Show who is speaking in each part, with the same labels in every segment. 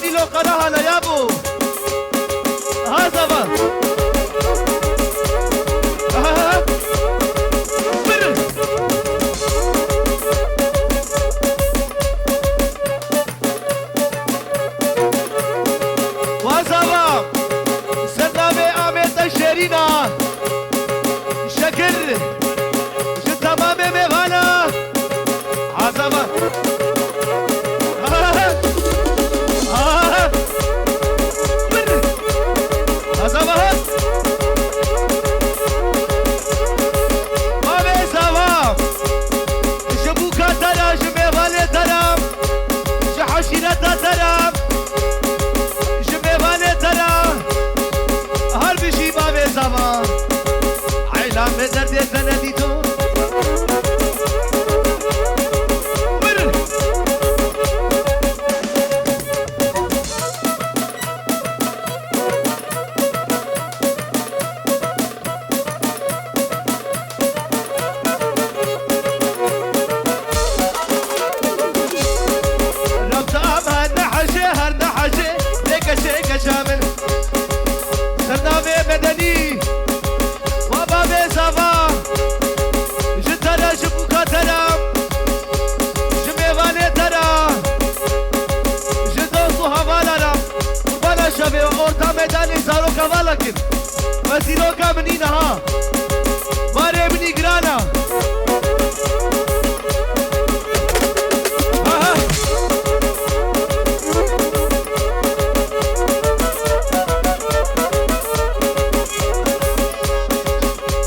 Speaker 1: كيلو قراها ليابو هذا بقى وزبا سنامي عميت الشرينا شكر تمام مغانا عزبا لكن وسيلو كامنينا ها ماري ابني جرانا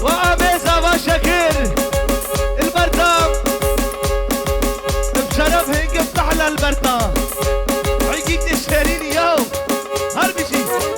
Speaker 1: وأميزة وشكر البرتام بشرف هيك بتحلى البرتام عيكيك تشهريني يو هربشي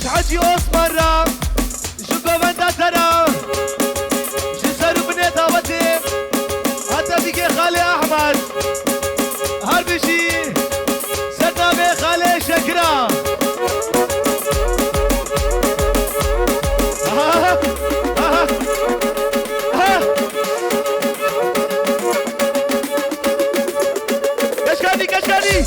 Speaker 1: حجي أسمر شو قواندا ترى شو سرو بني دعوتي حتى بيجي خالي أحمد هربشي سرنا بخالي شكرا كشكاني كشكاني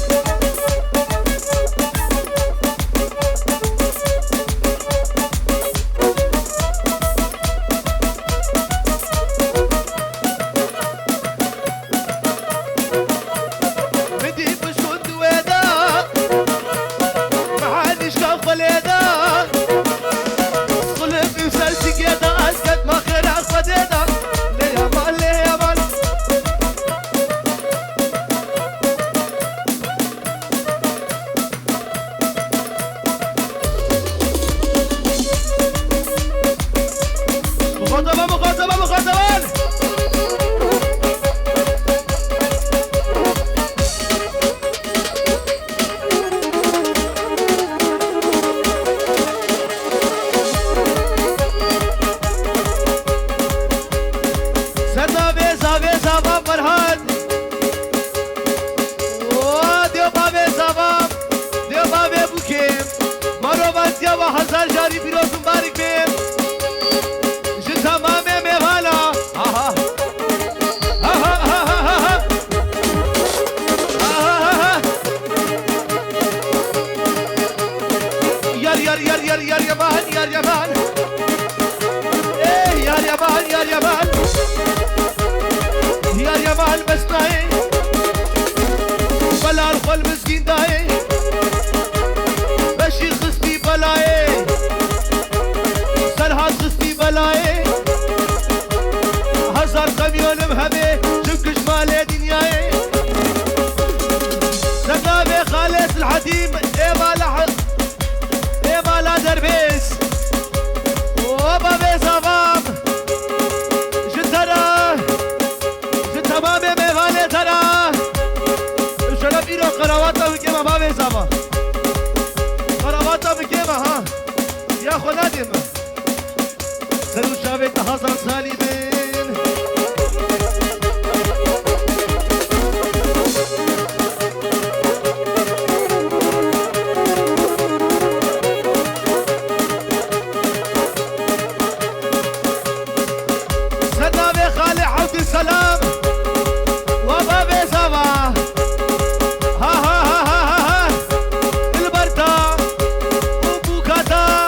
Speaker 1: हजार जारी फिरोज मुबारक में जितमा में मेवाला यार यार यार यार यार यामान यार यामान यार यामान यार यामान यार यामान बस ناهی بلال خل مسکین داهی بشیر خستی بلایی سرحال خستی بلایی هزار قمیونم همه چونکش مال دنیایی سقابي خالص الحديم إيمالا دربيس وابا بيزافام جترا جتمامي ميغاني ترا شرف إيرو قرواتا بكيما ما بيزافا قرواتا بكيما ها يا خو نادم سلو شابك حسن سالمين سلام وبابي سوا ها ها ها ها ها البرتا وبوكاتا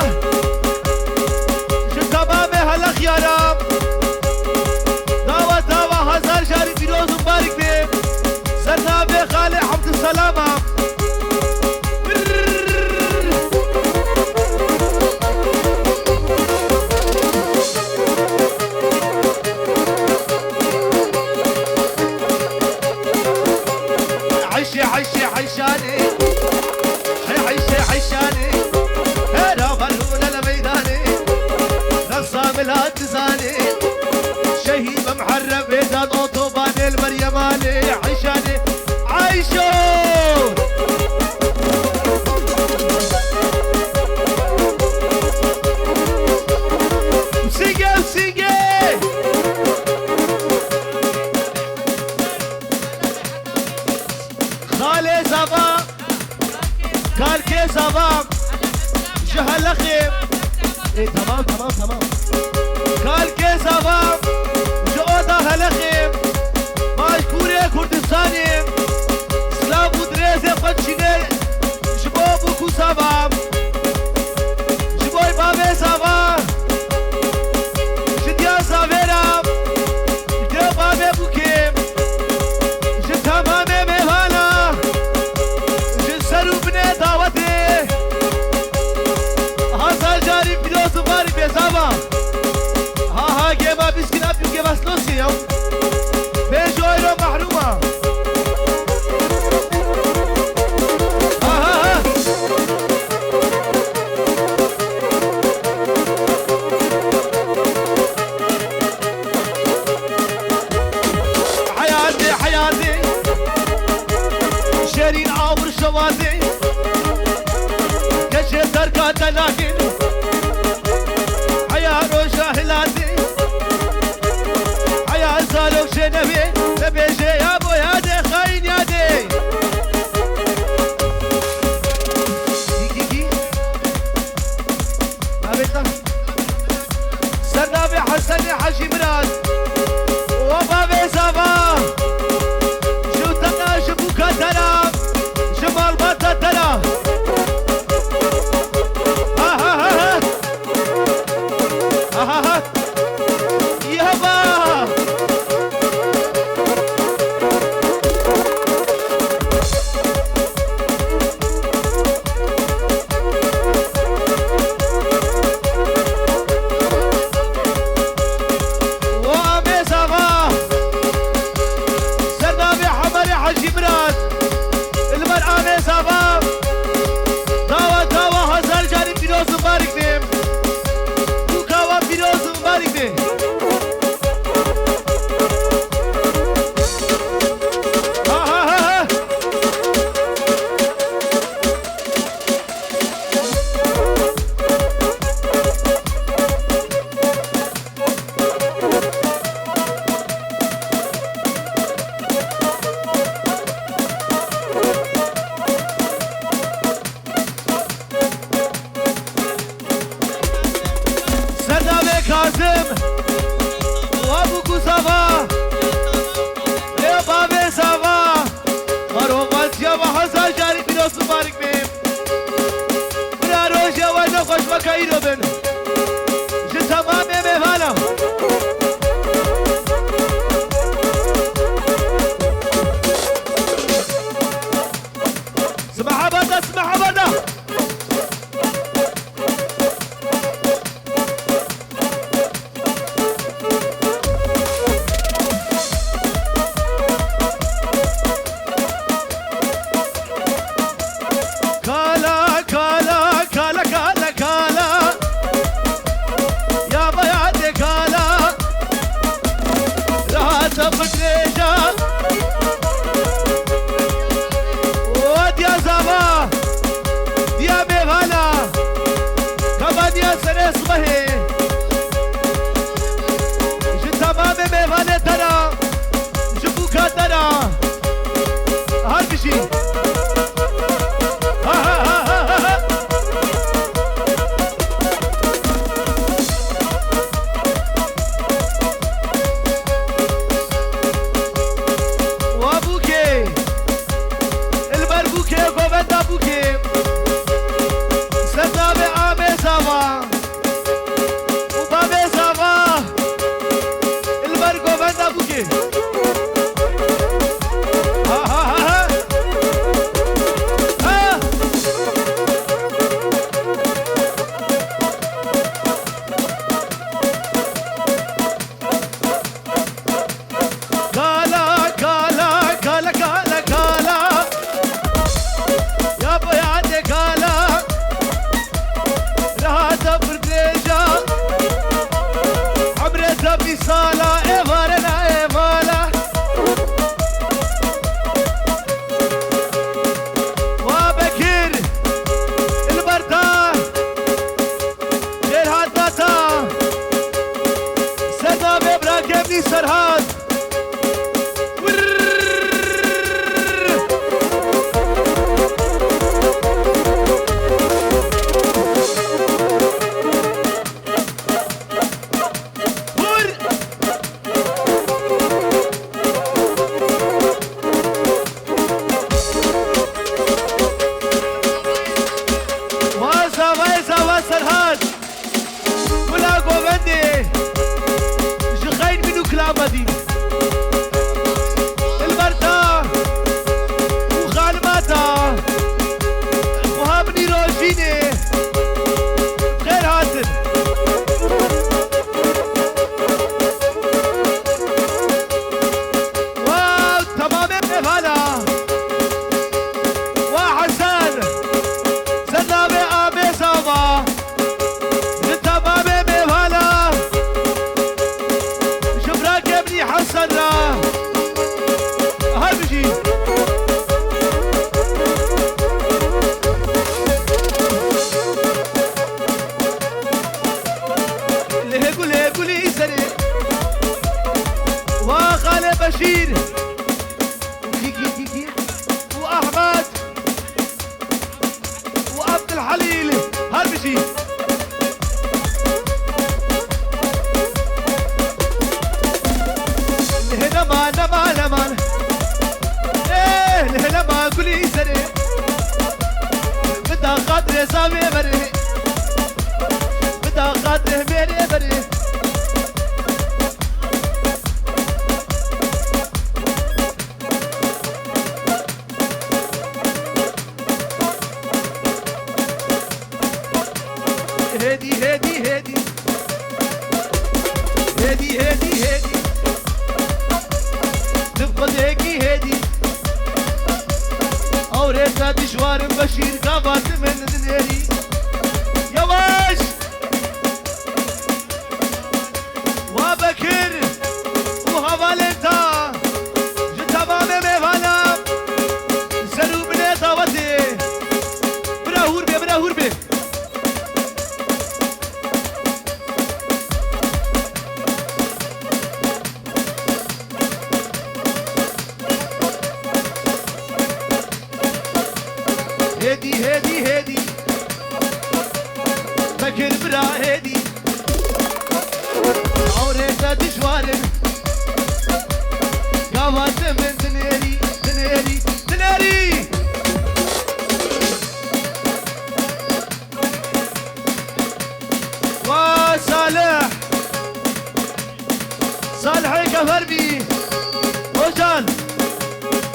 Speaker 1: شتبابي هلا خيارام دعوة دعوة هزار شاري فيروز مبارك بيه سرنابي خالي عبد السلامة عيشي عيشاني عيشاني هنا بلونا لميداني نصام الهاتزاني شهيد محرم بيدان اوتوبان المريماني عيشاني عيشو وسيقي خالي زبا كالكي زبا جهل خيم ايه تمام كالكي زبا جودا هلخيم مشكوري كردستاني سلام ودريزي قدشيني جبوبو كو زبا جبوي بابي زبا جديا زبيرا جديا بابي بوكيم جتمامي ميهانا سروبني دعوتي هزار جاري فيلوز مبارك بيزابا ها جيبا بسكن أبيو جيبا سلوسي يوم بيجو ايرو محرومة ها حياتي شيرين عمر شوازي كشي تركات لكن حيا روشا هلاتي حيا زالوك شي نبي جي يا بو يادي خاين يادي كي نابتا سرنابي حسني حجي مراد وبابي زابا شو تنا شبوكا ترى شمال باتا ترى يابا وامي زابا سرنابي حمري حجي مراد المرأة زبا دعوة هزار جاري فيروز مبارك بيه بوكاوا فيروز مبارك بيه ها كاظم وابو زبا يا بابي زبا مروات يا هزار جاري فيروز مبارك بيه برا روجا وانا خوش مكايرو بن جتمامي مهانا صبحي جي تمام ميوانه ترى جبوكا ترى هر بشي سرهاد واسا سرهاد ولا قومندي كلامدي البردا وخالماتا وهابني روجيني غير هاتن واو تمام مفالا وحسن زنابي آمي سوا تمام مفالا حسن هبجي لهقولي سري وخالي بشير واحمد وعبد الحليل هبجي نمان ايه لما قولي سري بدا خاطري سامي بري بدا خاطري ميري بري هدي هدي هدي هدي هدي هدي بديكي هدي اوريتا دشوار بشير قابات من دنيري يواش وبكر وهوالتا جتمام ميوانا سرو بني دعوتي براهور بي هدي فكر برا هدي عوريتا دشوارن قوات من دنيري وصالح صالحي كفربي وجان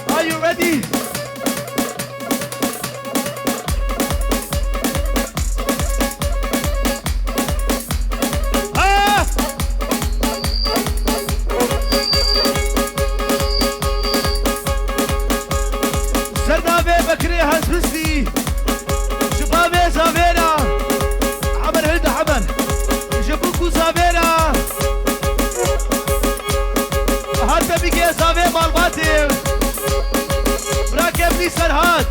Speaker 1: are you ready بكري هسبسي شبابي زافيرا حبل هلد حبل جبوكو زافيرا حتى بيجي زافي مالباتي راكبني سرهاد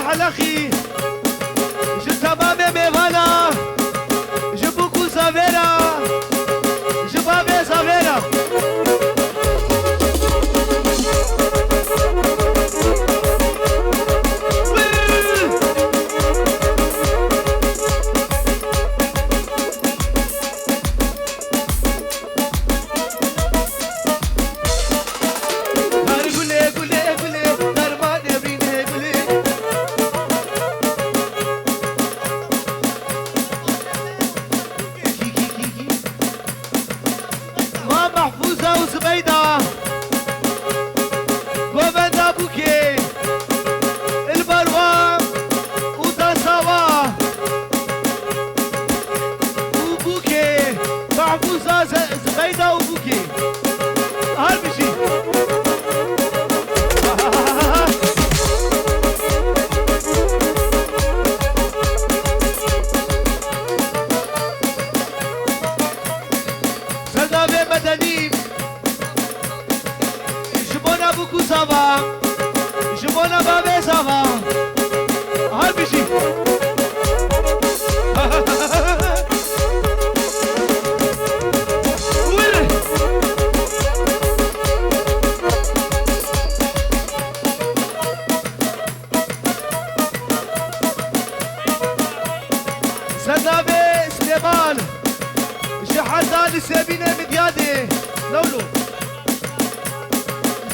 Speaker 1: حلقي جو تمام میوانا جو بوکو ساویرا جو بابه ساویرا وزبيدة وبدا بوكي البروان وتصوا وبوكي محفوظة زبيدة وبوكي هالمشي سردابي مدني جبونا بوكو سافا جبونا بابي سافا هالمشي سردابي سليمان حسان السابينة مديادي لولو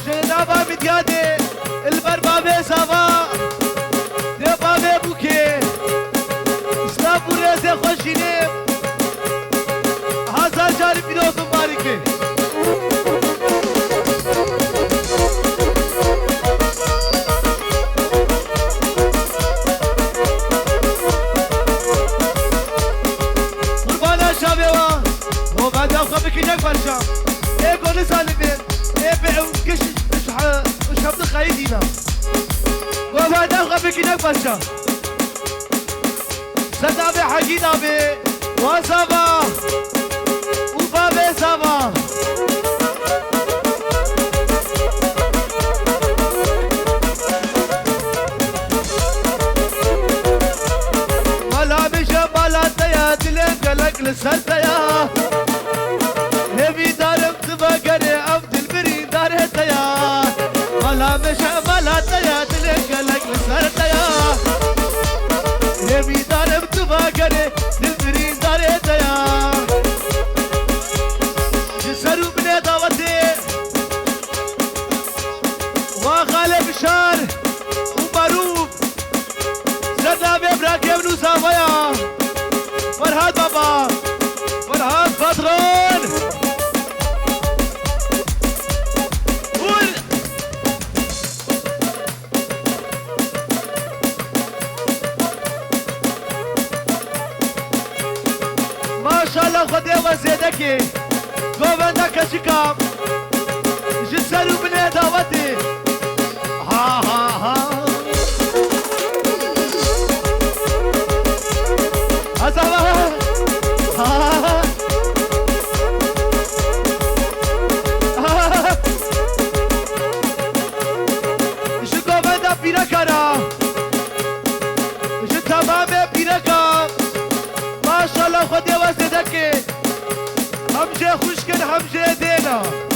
Speaker 1: جنابا مديادي البربابي سافا دبابي بوكي اسلام وريزي خوشيني هزار جاري بيروز مباركي قربانا شابيوان وبعد أخبك إنك برشا إيه قول سالمين إيه بيعو كش مش هبط خايدينا وبعد أخبك إنك برشا سدابي حقينا بي وصابا وبابي صابا ملا بشا ملا تيا دلين قلق لسلتيا هبي دارم تبقري عبد البري داره تيا ملا مشا ملا تيا دلين قلق لسلتيا هبي دارم تبقري البري داره تيا جسرو بني داوتي وغالب شار ومروف زردابي براكي ابنو سافايا فرهاد بابا فرهاد بطرون ما شاء الله خدي وزيدكي قوبنا كشكام جسرو بني داوتي ها ها ها هزا پیرکارا جو تمام پیرکا ماشاءالله خودی واسه دکی همجه خوش کن همجه دینا